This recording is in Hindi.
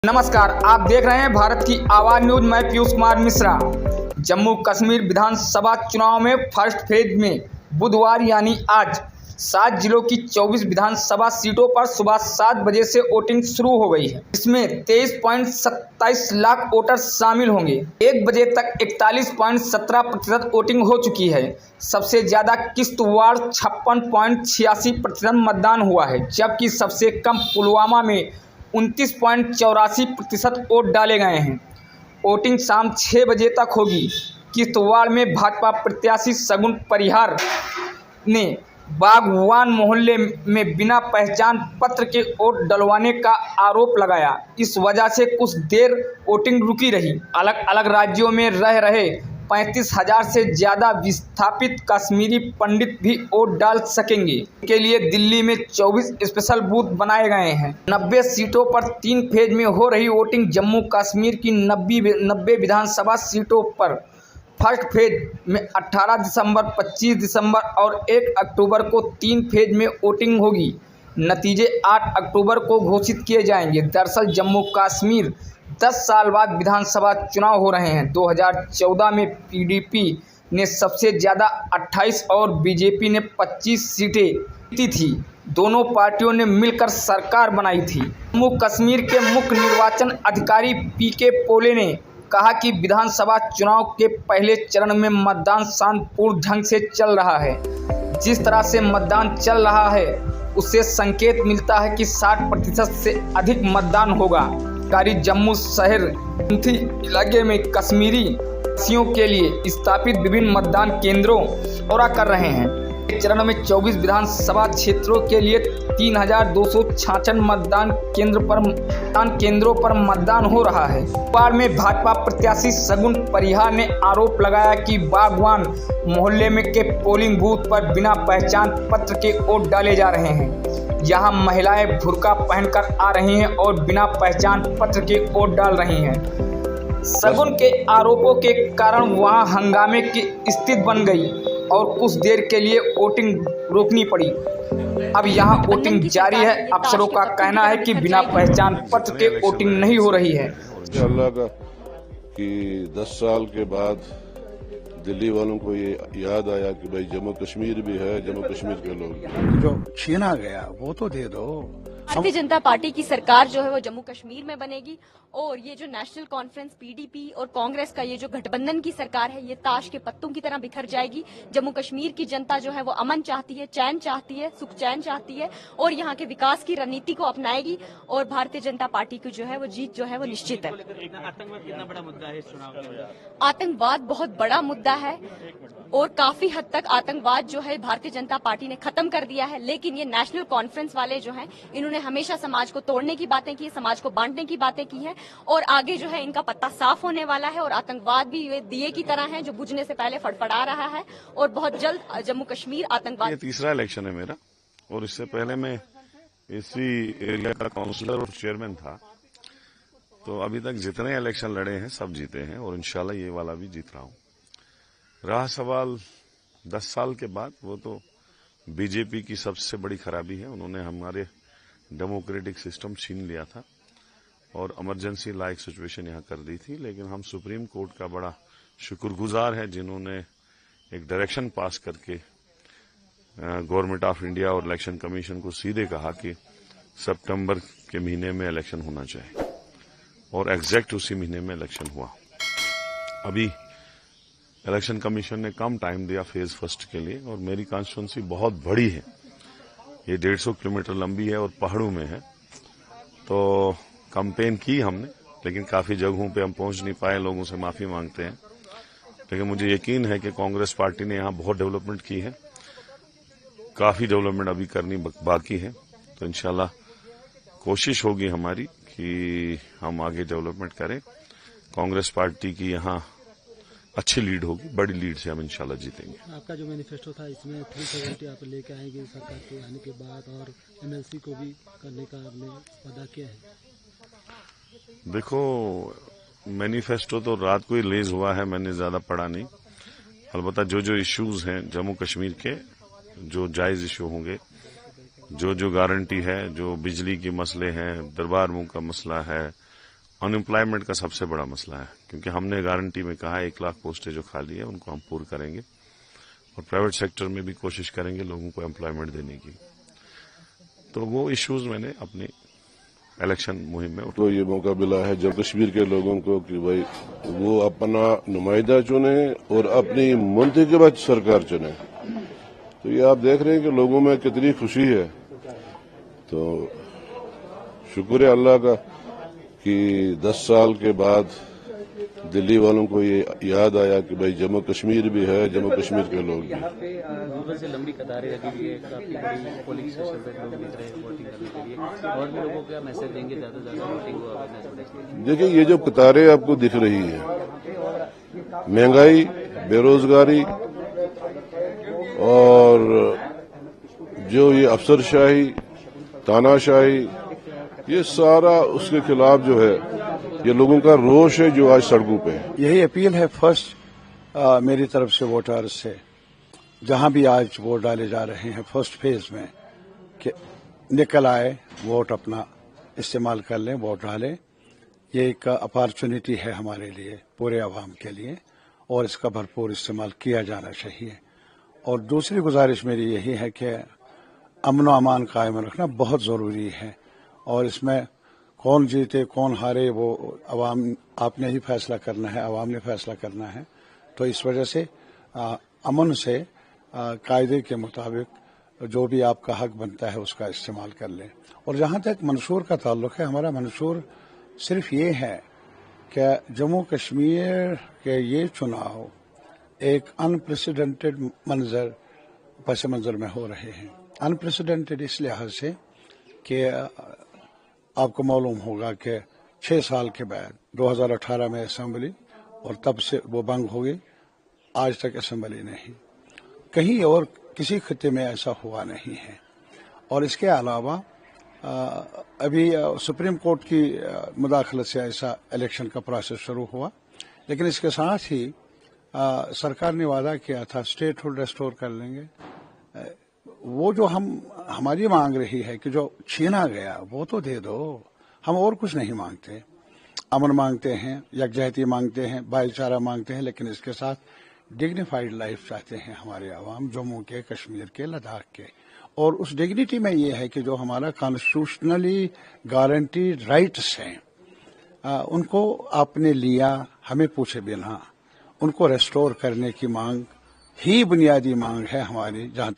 नमस्कार, आप देख रहे हैं भारत की आवाज न्यूज। मैं पीयूष कुमार मिश्रा। जम्मू कश्मीर विधानसभा चुनाव में फर्स्ट फेज में बुधवार यानी आज 7 जिलों की 24 विधानसभा सीटों पर सुबह 7 बजे से वोटिंग शुरू हो गई है। इसमें 23.27 लाख वोटर शामिल होंगे। 1 बजे तक 41.17% वोटिंग हो चुकी है। सबसे ज्यादा किश्तवाड़ 56.86% मतदान हुआ है, जबकि सबसे कम पुलवामा में 29.84% वोट डाले गए हैं। वोटिंग शाम 6 बजे तक होगी। किश्तवाड़ में भाजपा प्रत्याशी शगुन परिहार ने बागवान मोहल्ले में बिना पहचान पत्र के वोट डलवाने का आरोप लगाया। इस वजह से कुछ देर वोटिंग रुकी रही। अलग अलग राज्यों में रह रहे 35,000 से ज्यादा विस्थापित कश्मीरी पंडित भी वोट डाल सकेंगे। के लिए दिल्ली में 24 स्पेशल बूथ बनाए गए हैं। 90 सीटों पर 3 फेज में हो रही वोटिंग। जम्मू कश्मीर की 90 विधानसभा सीटों पर फर्स्ट फेज में 18 दिसंबर, 25 दिसंबर और 1 अक्टूबर को 3 फेज में वोटिंग होगी। नतीजे 8 अक्टूबर को घोषित किए जाएंगे। दरअसल जम्मू कश्मीर 10 साल बाद विधानसभा चुनाव हो रहे हैं। 2014 में पीडीपी ने सबसे ज़्यादा 28 और बीजेपी ने 25 सीटें जीती थी। दोनों पार्टियों ने मिलकर सरकार बनाई थी। जम्मू कश्मीर के मुख्य निर्वाचन अधिकारी पीके पोले ने कहा कि विधानसभा चुनाव के पहले चरण में मतदान शांतिपूर्ण ढंग से चल रहा है। जिस तरह से मतदान चल रहा है उससे संकेत मिलता है कि 60% से अधिक मतदान होगा। जम्मू शहर इलाके में कश्मीरी वासियों के लिए स्थापित विभिन्न मतदान केंद्रों दौरा कर रहे हैं। एक चरण में 24 विधानसभा क्षेत्रों के लिए 3,266 मतदान केंद्रों पर मतदान हो रहा है। बार में भाजपा प्रत्याशी शगुन परिहार ने आरोप लगाया कि बागवान मोहल्ले में के पोलिंग बूथ पर बिना पहचान पत्र के वोट डाले जा रहे हैं। यहां महिलाएं बुर्का पहनकर आ रही हैं और बिना पहचान पत्र के वोट डाल रही हैं। शगुन के आरोपों के कारण वहां हंगामे की स्थिति बन गई और कुछ देर के लिए वोटिंग रोकनी पड़ी। अब यहां वोटिंग जारी है। अफसरों का कहना है कि बिना पहचान पत्र के वोटिंग नहीं हो रही है। अल्लाह का कि 10 साल के बाद दिल्ली वालों को ये याद आया कि भाई जम्मू कश्मीर भी है, जम्मू कश्मीर के लोग जो छीना गया वो तो दे दो। भारतीय जनता पार्टी की सरकार जो है वो जम्मू कश्मीर में बनेगी और ये जो नेशनल कॉन्फ्रेंस पीडीपी और कांग्रेस का ये जो गठबंधन की सरकार है ये ताश के पत्तों की तरह बिखर जाएगी। जम्मू कश्मीर की जनता जो है वो अमन चाहती है, चैन चाहती है, सुख चैन चाहती है और यहाँ के विकास की रणनीति को अपनाएगी और भारतीय जनता पार्टी की जो है वो जीत जो है वो निश्चित है। आतंकवाद कितना बड़ा मुद्दा है इस चुनाव में? आतंकवाद बहुत बड़ा मुद्दा है और काफी हद तक आतंकवाद जो है भारतीय जनता पार्टी ने खत्म कर दिया है। लेकिन ये नेशनल कॉन्फ्रेंस वाले जो हैं इन्होंने हमेशा समाज को तोड़ने की बातें की, समाज को बांटने की बातें की है और आगे जो है इनका पत्ता साफ होने वाला है। और आतंकवाद भी ये दिए की तरह है जो बुझने से पहले फड़फड़ा रहा है और बहुत जल्द जम्मू कश्मीर आतंकवाद। ये तीसरा इलेक्शन है मेरा और इससे पहले मैं इसी एरिया का काउंसलर और चेयरमैन था। तो अभी तक जितने इलेक्शन लड़े हैं सब जीते हैं और इंशाल्लाह ये वाला भी जीत रहा हूं। रहा सवाल 10 साल के बाद, वो तो बीजेपी की सबसे बड़ी खराबी है। उन्होंने हमारे डेमोक्रेटिक सिस्टम छीन लिया था और इमरजेंसी लाइक सिचुएशन यहां कर दी थी। लेकिन हम सुप्रीम कोर्ट का बड़ा शुक्रगुजार है जिन्होंने एक डायरेक्शन पास करके गवर्नमेंट ऑफ इंडिया और इलेक्शन कमीशन को सीधे कहा कि सितंबर के महीने में इलेक्शन होना चाहिए और एग्जैक्ट उसी महीने में इलेक्शन हुआ। अभी इलेक्शन कमीशन ने कम टाइम दिया फेज फर्स्ट के लिए और मेरी कॉन्स्टिट्यूंसी बहुत बड़ी है। ये 150 किलोमीटर लंबी है और पहाड़ों में है। तो कैंपेन की हमने, लेकिन काफी जगहों पे हम पहुंच नहीं पाए। लोगों से माफी मांगते हैं, लेकिन मुझे यकीन है कि कांग्रेस पार्टी ने यहां बहुत डेवलपमेंट की है। काफी डेवलपमेंट अभी करनी बाकी है। तो इंशाल्लाह कोशिश होगी हमारी कि हम आगे डेवलपमेंट करें। कांग्रेस पार्टी की यहां अच्छी लीड होगी, बड़ी लीड से हम इंशाल्लाह जीतेंगे। आपका जो मैनिफेस्टो था इसमें 370 आप लेके आएंगे सरकार के आने के बाद और एमएलसी को भी करने का आपने वादा किया है। देखो, मैनिफेस्टो तो रात को ही रिलीज हुआ है, मैंने ज्यादा पढ़ा नहीं। अलबत्ता जो इश्यूज हैं जम्मू कश्मीर के, जो जायज इश्यू होंगे, जो गारंटी है, जो बिजली के मसले हैं, दरबार मुंह का मसला है, अनएम्प्लॉयमेंट का सबसे बड़ा मसला है, क्योंकि हमने गारंटी में कहा 1 लाख पोस्टें जो खाली है उनको हम पूर्ण करेंगे और प्राइवेट सेक्टर में भी कोशिश करेंगे लोगों को एम्प्लॉयमेंट देने की। तो वो इश्यूज मैंने अपनी इलेक्शन मुहिम में तो ये मौका मिला है जम्मू कश्मीर के लोगों को कि भाई वो अपना नुमाइंदा चुने और अपनी मुंतखब सरकार चुने। तो ये आप देख रहे हैं कि लोगों में कितनी खुशी है। तो शुक्र है अल्लाह का कि 10 साल के बाद दिल्ली वालों को ये याद आया कि भाई जम्मू कश्मीर भी है, जम्मू कश्मीर के लोग भी। यहाँ पे दूर से लंबी कतारें लगी हुई है, काफी बड़ी पोलिंग स्टेशन पे लोग दिख रहे हैं वोटिंग करने के लिए। और भी लोगों को क्या मैसेज देंगे ज्यादा से ज्यादा वोटिंग को अवेयरनेस बढ़े? देखिए ये जो कतारें आपको दिख रही है, महंगाई, बेरोजगारी और जो ये अफसरशाही, तानाशाही, ये सारा उसके खिलाफ जो है ये लोगों का रोष है जो आज सड़कों पे है। यही अपील है फर्स्ट मेरी तरफ से वोटर्स से, जहां भी आज वोट डाले जा रहे हैं फर्स्ट फेज में, कि निकल आए, वोट अपना इस्तेमाल कर लें, वोट डालें। ये एक अपॉर्चुनिटी है हमारे लिए, पूरे आवाम के लिए, और इसका भरपूर इस्तेमाल किया जाना चाहिए। और दूसरी गुजारिश मेरी यही है कि अमन व अमान कायम रखना बहुत जरूरी है, और इसमें कौन जीते कौन हारे वो अवाम आपने ही फैसला करना है, अवाम ने फैसला करना है। तो इस वजह से अमन से कायदे के मुताबिक जो भी आपका हक बनता है उसका इस्तेमाल कर लें। और जहां तक मंशूर का ताल्लुक है, हमारा मंशूर सिर्फ ये है कि जम्मू कश्मीर के ये चुनाव एक अनप्रेसिडेंटेड पस मंजर में हो रहे हैं। अनप्रेसिडेंटेड इस लिहाज से कि आपको मालूम होगा कि 6 साल के बाद 2018 में असेंबली, और तब से वो भंग हो गई, आज तक असेंबली नहीं, कहीं और किसी खित्ते में ऐसा हुआ नहीं है। और इसके अलावा अभी सुप्रीम कोर्ट की मुदाखलत से ऐसा इलेक्शन का प्रोसेस शुरू हुआ, लेकिन इसके साथ ही सरकार ने वादा किया था स्टेटहुड रेस्टोर कर लेंगे। वो जो हमारी मांग रही है कि जो छीना गया वो तो दे दो, हम और कुछ नहीं मांगते। अमन मांगते हैं, यकजहती मांगते हैं, भाईचारा मांगते हैं, लेकिन इसके साथ डिग्निफाइड लाइफ चाहते हैं हमारे अवाम, जम्मू के, कश्मीर के, लद्दाख के। और उस डिग्निटी में ये है कि जो हमारा कॉन्स्टिट्यूशनली गारंटीड राइट्स हैं उनको आपने लिया हमें पूछे बिना, उनको रेस्टोर करने की मांग ही बुनियादी मांग है हमारी। जहां